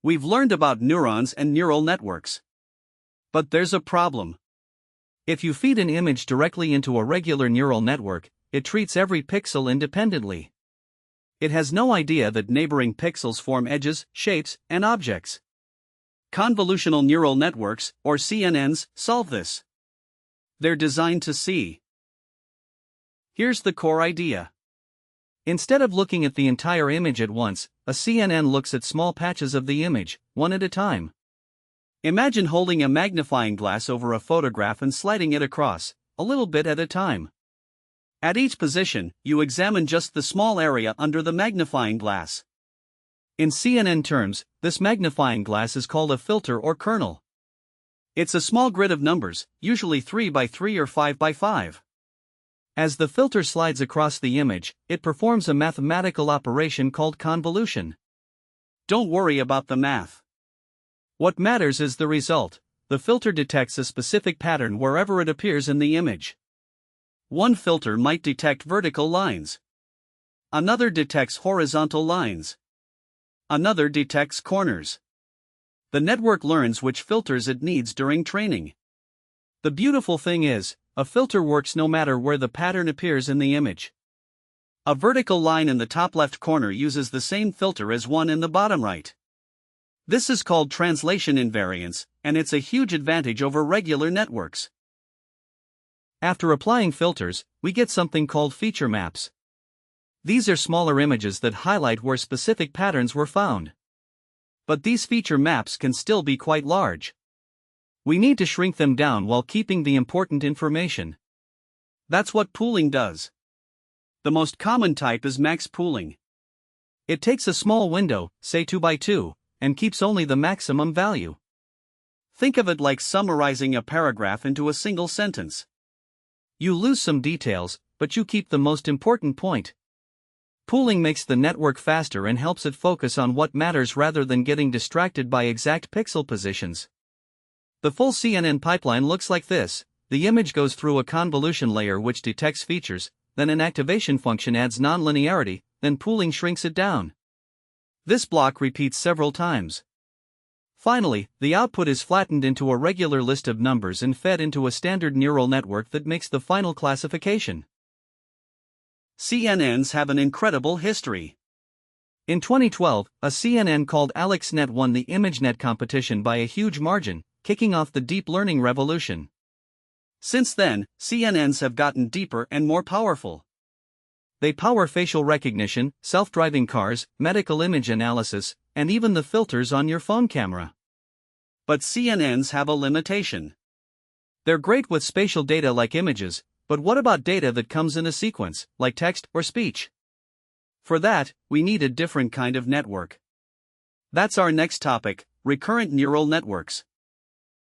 We've learned about neurons and neural networks. But there's a problem. If you feed an image directly into a regular neural network, it treats every pixel independently. It has no idea that neighboring pixels form edges, shapes, and objects. Convolutional neural networks, or CNNs, solve this. They're designed to see. Here's the core idea. Instead of looking at the entire image at once, a CNN looks at small patches of the image, one at a time. Imagine holding a magnifying glass over a photograph and sliding it across, a little bit at a time. At each position, you examine just the small area under the magnifying glass. In CNN terms, this magnifying glass is called a filter or kernel. It's a small grid of numbers, usually 3 by 3 or 5 by 5. As the filter slides across the image, it performs a mathematical operation called convolution. Don't worry about the math. What matters is the result. The filter detects a specific pattern wherever it appears in the image. One filter might detect vertical lines. Another detects horizontal lines. Another detects corners. The network learns which filters it needs during training. The beautiful thing is, a filter works no matter where the pattern appears in the image. A vertical line in the top left corner uses the same filter as one in the bottom right. This is called translation invariance, and it's a huge advantage over regular networks. After applying filters, we get something called feature maps. These are smaller images that highlight where specific patterns were found. But these feature maps can still be quite large. We need to shrink them down while keeping the important information. That's what pooling does. The most common type is max pooling. It takes a small window, say 2 by 2, and keeps only the maximum value. Think of it like summarizing a paragraph into a single sentence. You lose some details, but you keep the most important point. Pooling makes the network faster and helps it focus on what matters rather than getting distracted by exact pixel positions. The full CNN pipeline looks like this. The image goes through a convolution layer which detects features, then an activation function adds nonlinearity, then pooling shrinks it down. This block repeats several times. Finally, the output is flattened into a regular list of numbers and fed into a standard neural network that makes the final classification. CNNs have an incredible history. In 2012, a CNN called AlexNet won the ImageNet competition by a huge margin, kicking off the deep learning revolution. Since then, CNNs have gotten deeper and more powerful. They power facial recognition, self-driving cars, medical image analysis, and even the filters on your phone camera. But CNNs have a limitation. They're great with spatial data like images, but what about data that comes in a sequence, like text or speech? For that, we need a different kind of network. That's our next topic, recurrent neural networks.